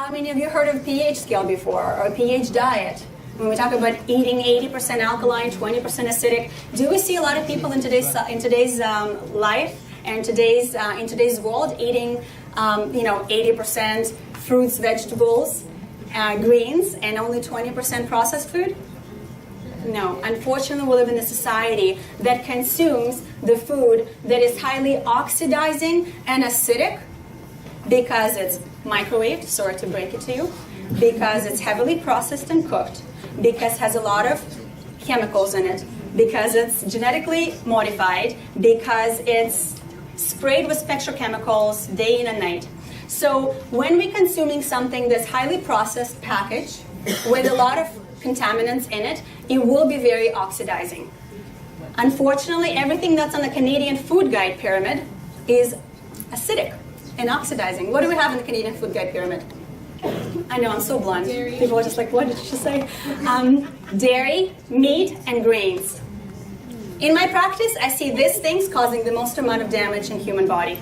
How many of you heard of pH scale before, or a pH diet? When we talk about eating 80% alkaline, 20% acidic, do we see a lot of people in today's life and in today's world eating 80% fruits, vegetables, greens, and only 20% processed food? No. Unfortunately, we live in a society that consumes the food that is highly oxidizing and acidic because it's microwaved, sorry to break it to you, because it's heavily processed and cooked, because it has a lot of chemicals in it, because it's genetically modified, because it's sprayed with petrochemicals day in and night. So when we're consuming something that's highly processed packaged with a lot of contaminants in it, it will be very oxidizing. Unfortunately, everything that's on the Canadian Food Guide pyramid is acidic and oxidizing. What do we have in the Canadian Food Guide pyramid? I know, I'm so blunt. Dairy. People are just like, what did she say? Dairy, meat, and grains. In my practice, I see these things causing the most amount of damage in human body.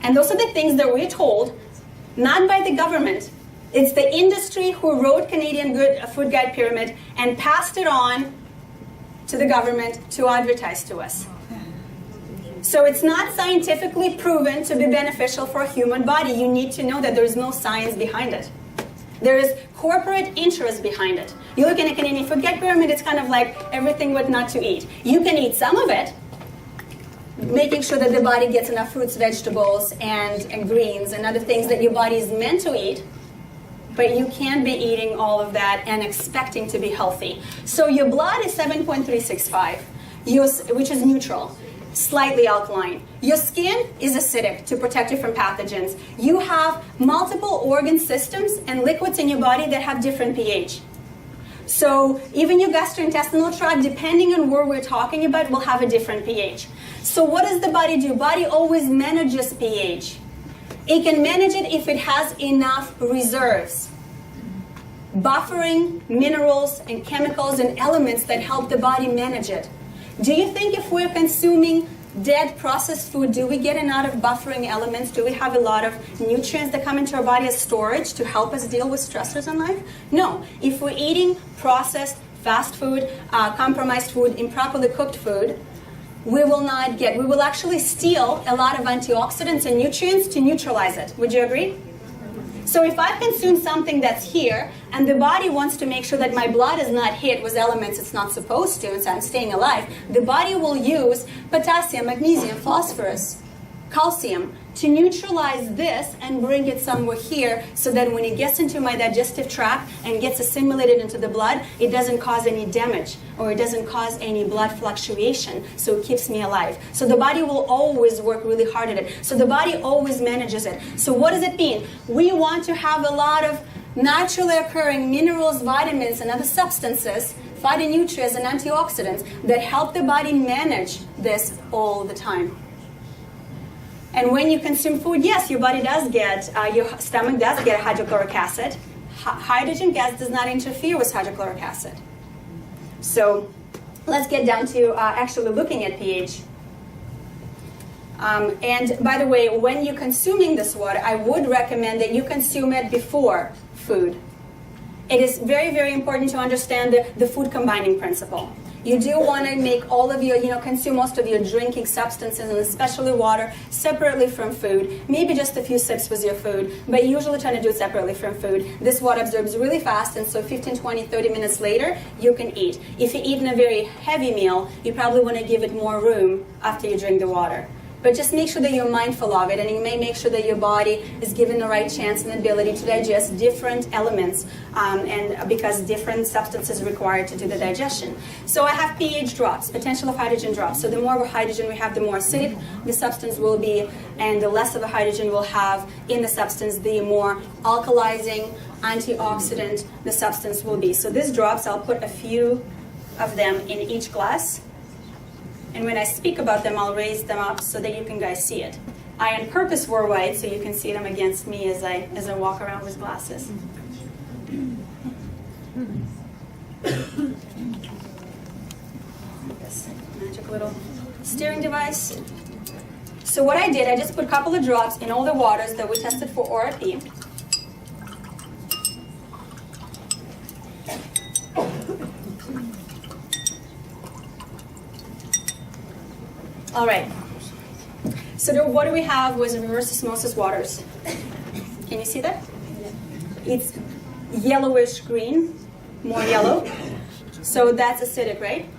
And those are the things that we're told, not by the government. It's the industry who wrote Canadian Food Guide pyramid and passed it on to the government to advertise to us. So it's not scientifically proven to be beneficial for a human body. You need to know that there is no science behind it. There is corporate interest behind it. You look in a Canadian Food Guide pyramid, it's kind of like everything what not to eat. You can eat some of it, making sure that the body gets enough fruits, vegetables, and greens and other things that your body is meant to eat, but you can't be eating all of that and expecting to be healthy. So your blood is 7.365, which is neutral, slightly alkaline. Your skin is acidic to protect you from pathogens. You have multiple organ systems and liquids in your body that have different pH. So even your gastrointestinal tract, depending on where we're talking about, will have a different pH. So what does the body do? Body always manages pH. It can manage it if it has enough reserves. Buffering minerals and chemicals and elements that help the body manage it. Do you think if we're consuming dead processed food, do we get enough of buffering elements? Do we have a lot of nutrients that come into our body as storage to help us deal with stressors in life? No. If we're eating processed, fast food, compromised food, improperly cooked food, we will actually steal a lot of antioxidants and nutrients to neutralize it. Would you agree? So if I consume something that's here, and the body wants to make sure that my blood is not hit with elements it's not supposed to, and so I'm staying alive, the body will use potassium, magnesium, phosphorus, calcium to neutralize this and bring it somewhere here so that when it gets into my digestive tract and gets assimilated into the blood, it doesn't cause any damage or it doesn't cause any blood fluctuation, so it keeps me alive. So the body will always work really hard at it. So the body always manages it. So what does it mean? We want to have a lot of naturally occurring minerals, vitamins, and other substances, phytonutrients and antioxidants that help the body manage this all the time. And when you consume food, yes, your body does get, your stomach does get hydrochloric acid. Hydrogen gas does not interfere with hydrochloric acid. So let's get down to actually looking at pH. And by the way, when you're consuming this water, I would recommend that you consume it before food. It is very, very important to understand the food combining principle. You do want to make all of your, consume most of your drinking substances, and especially water, separately from food. Maybe just a few sips with your food, but usually trying to do it separately from food. This water absorbs really fast, and so 15, 20, 30 minutes later, you can eat. If you eat in a very heavy meal, you probably want to give it more room after you drink the water. But just make sure that you're mindful of it, and you may make sure that your body is given the right chance and ability to digest different elements, and because different substances are required to do the digestion. So I have pH drops, potential of hydrogen drops. So the more hydrogen we have, the more acidic the substance will be, and the less of a hydrogen we'll have in the substance, the more alkalizing, antioxidant the substance will be. So these drops, I'll put a few of them in each glass. And when I speak about them, I'll raise them up so that you can guys see it. I on purpose wore white so you can see them against me as I walk around with glasses. This magic little stirring device. So what I did, I just put a couple of drops in all the waters that we tested for ORP. All right. So what do we have was reverse osmosis waters. Can you see that? It's yellowish green, more yellow. So that's acidic, right?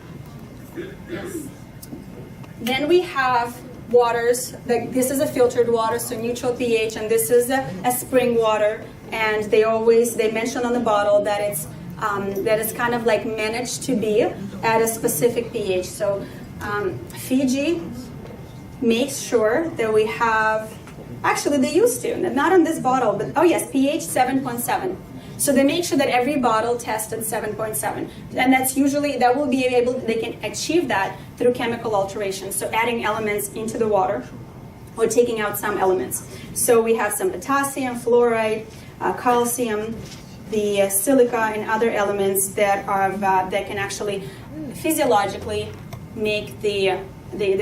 Yes. Then we have waters, like this is a filtered water, so neutral pH, and this is a spring water. And they mention on the bottle that it's kind of like managed to be at a specific pH. So Fiji makes sure that we have, actually they used to, not on this bottle, but oh yes, pH 7.7. So they make sure that every bottle tests at 7.7, and that's usually, they can achieve that through chemical alteration, so adding elements into the water or taking out some elements. So we have some potassium, fluoride, calcium, the silica, and other elements that can actually physiologically make the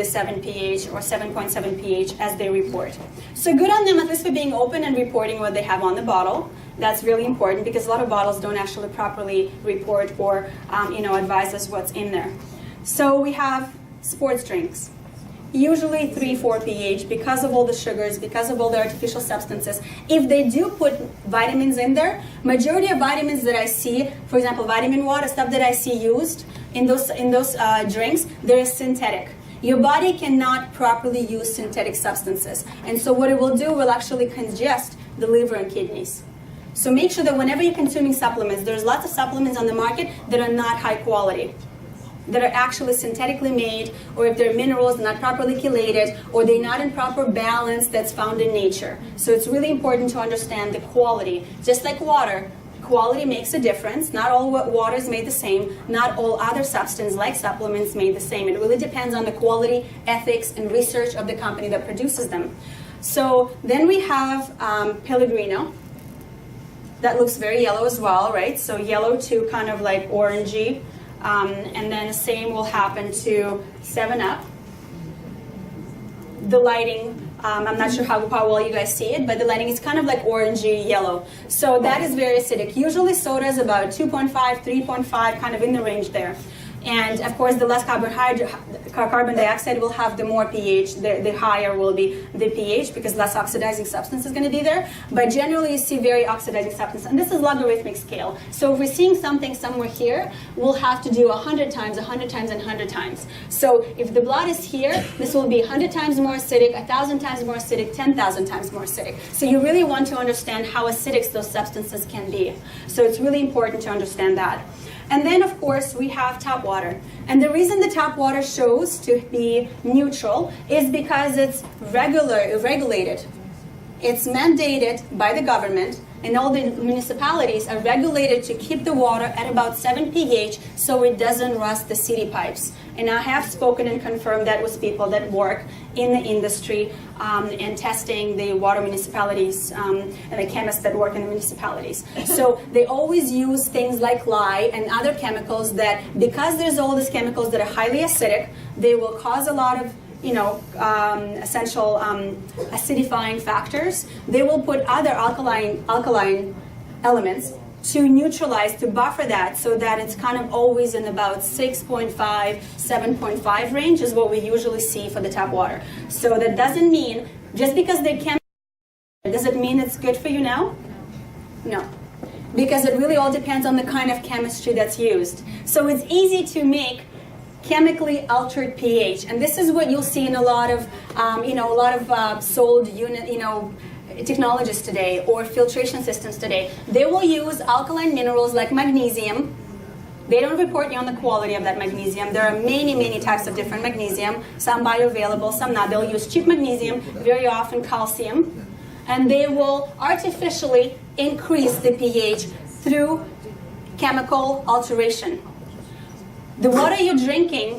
7 pH or 7.7 pH as they report. So good on them at least for being open and reporting what they have on the bottle. That's really important because a lot of bottles don't actually properly report or advise us what's in there. So we have sports drinks. Usually 3-4 pH because of all the sugars, because of all the artificial substances. If they do put vitamins in there, majority of vitamins that I see, for example, vitamin water, stuff that I see used in those drinks, they're synthetic. Your body cannot properly use synthetic substances. And so what it will do will actually congest the liver and kidneys. So make sure that whenever you're consuming supplements, there's lots of supplements on the market that are not high quality, that are actually synthetically made, or if they're minerals, not properly chelated, or they're not in proper balance that's found in nature. So it's really important to understand the quality. Just like water, quality makes a difference. Not all water is made the same. Not all other substances like supplements made the same. It really depends on the quality, ethics, and research of the company that produces them. So then we have Pellegrino. That looks very yellow as well, right? So yellow to kind of like orangey. And then the same will happen to 7-Up. The lighting, I'm not sure how well you guys see it, but the lighting is kind of like orangey yellow. So that is very acidic. Usually soda is about 2.5, 3.5, kind of in the range there. And of course, the less carbon dioxide will have, the more pH, the higher will be the pH because less oxidizing substance is going to be there. But generally, you see very oxidizing substance. And this is logarithmic scale. So if we're seeing something somewhere here, we'll have to do 100 times, 100 times, and 100 times. So if the blood is here, this will be 100 times more acidic, 1,000 times more acidic, 10,000 times more acidic. So you really want to understand how acidic those substances can be. So it's really important to understand that. And then, of course, we have tap water. And the reason the tap water shows to be neutral is because it's regulated. It's mandated by the government, and all the municipalities are regulated to keep the water at about 7 pH so it doesn't rust the city pipes. And I have spoken and confirmed that with people that work in the industry and testing the water municipalities and the chemists that work in the municipalities. So they always use things like lye and other chemicals that, because there's all these chemicals that are highly acidic, they will cause a lot of essential acidifying factors. They will put other alkaline elements to neutralize, to buffer that, so that it's kind of always in about 6.5, 7.5 range is what we usually see for the tap water. So that doesn't mean, just because they can, does it mean it's good for you now? No. Because it really all depends on the kind of chemistry that's used. So it's easy to make chemically altered pH, and this is what you'll see in a lot of, sold technologies today or filtration systems today. They will use alkaline minerals like magnesium. They don't report you on the quality of that magnesium. There are many, many types of different magnesium, some bioavailable, some not. They'll use cheap magnesium, very often calcium, and they will artificially increase the pH through chemical alteration. The water you're drinking,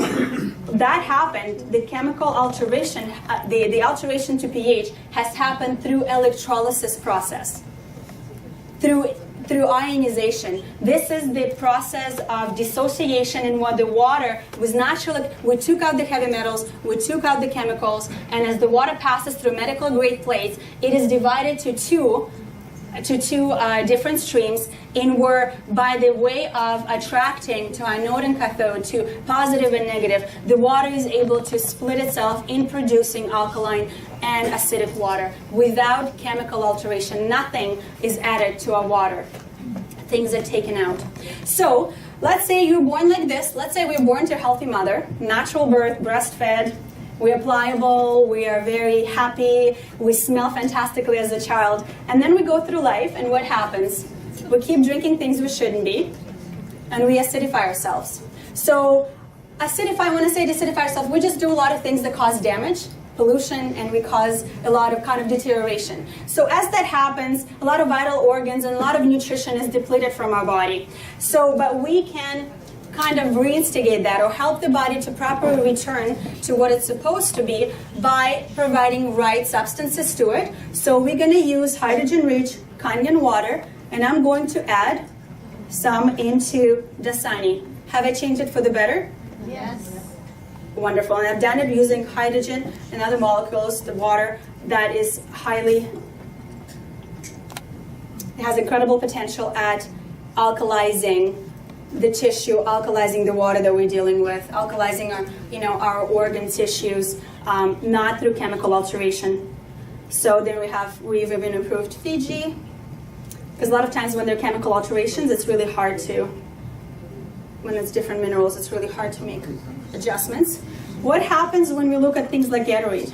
that happened, the chemical alteration, the alteration to pH has happened through electrolysis process, through ionization. This is the process of dissociation in what the water was naturally, we took out the heavy metals, we took out the chemicals, and as the water passes through medical grade plates, it is divided to two different streams, and we're, by the way of attracting to anode and cathode, to positive and negative, the water is able to split itself in producing alkaline and acidic water without chemical alteration. Nothing is added to our water. Things are taken out. So let's say you're born like this. Let's say we're born to a healthy mother, natural birth, breastfed. We are pliable, we are very happy, we smell fantastically as a child. And then we go through life, and what happens? We keep drinking things we shouldn't be, and we acidify ourselves. So when I say acidify ourselves, we just do a lot of things that cause damage, pollution, and we cause a lot of kind of deterioration. So as that happens, a lot of vital organs and a lot of nutrition is depleted from our body. But we can kind of reinstigate that or help the body to properly return to what it's supposed to be by providing right substances to it. So we're going to use hydrogen-rich Kangen water, and I'm going to add some into Dasani. Have I changed it for the better? Yes. Wonderful. And I've done it using hydrogen and other molecules, the water that is it has incredible potential at alkalizing the tissue, alkalizing the water that we're dealing with, alkalizing our organ tissues, not through chemical alteration. So then we've even improved Fiji, because a lot of times when there are chemical alterations, it's really hard when it's different minerals, it's really hard to make adjustments. What happens when we look at things like Gatorade?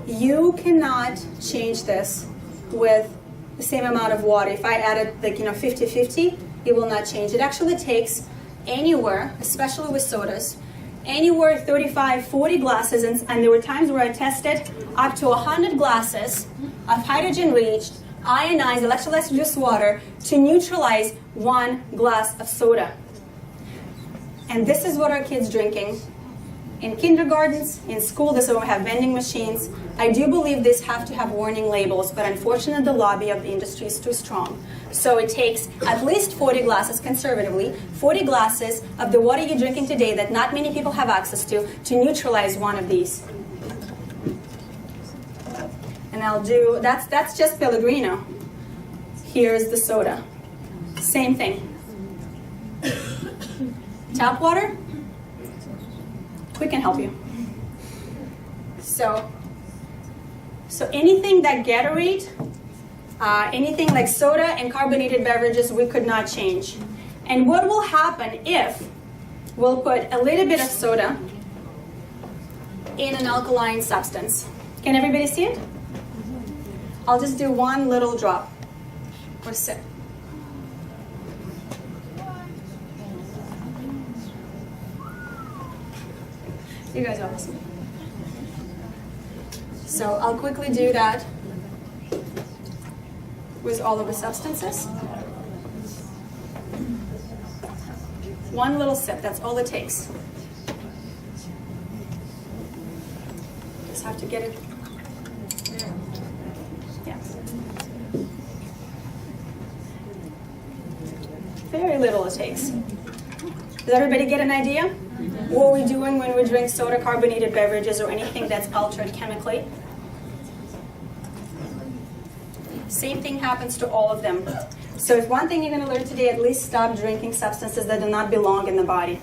You cannot change this with the same amount of water. If I added 50-50, it will not change. It actually takes anywhere, especially with sodas, anywhere 35, 40 glasses, and there were times where I tested up to 100 glasses of hydrogen-rich, ionized, electrolyte reduced water to neutralize 1 glass of soda. And this is what our kids drinking in kindergartens, in school. This is where we have vending machines. I do believe these have to have warning labels, but unfortunately the lobby of the industry is too strong. So it takes at least 40 glasses, conservatively, 40 glasses of the water you're drinking today that not many people have access to neutralize one of these. And that's just Pellegrino. Here's the soda. Same thing. Tap water, we can help you. So anything that Gatorade, anything like soda and carbonated beverages, we could not change. And what will happen if we'll put a little bit of soda in an alkaline substance? Can everybody see it? I'll just do one little drop or sip. You guys are awesome. So I'll quickly do that with all of the substances. One little sip, that's all it takes. Just have to get it. Yeah. Very little it takes. Does everybody get an idea? What we're doing when we drink soda, carbonated beverages, or anything that's altered chemically. Same thing happens to all of them. So if one thing you're going to learn today, at least stop drinking substances that do not belong in the body.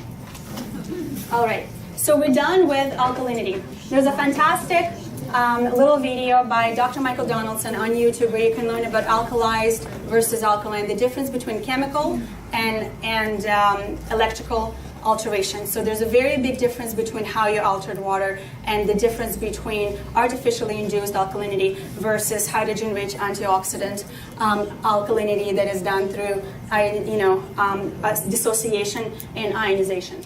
All right, so we're done with alkalinity. There's a fantastic little video by Dr. Michael Donaldson on YouTube where you can learn about alkalized versus alkaline, the difference between chemical and electrical alteration. So there's a very big difference between how you altered water and the difference between artificially induced alkalinity versus hydrogen-rich antioxidant alkalinity that is done through dissociation and ionization.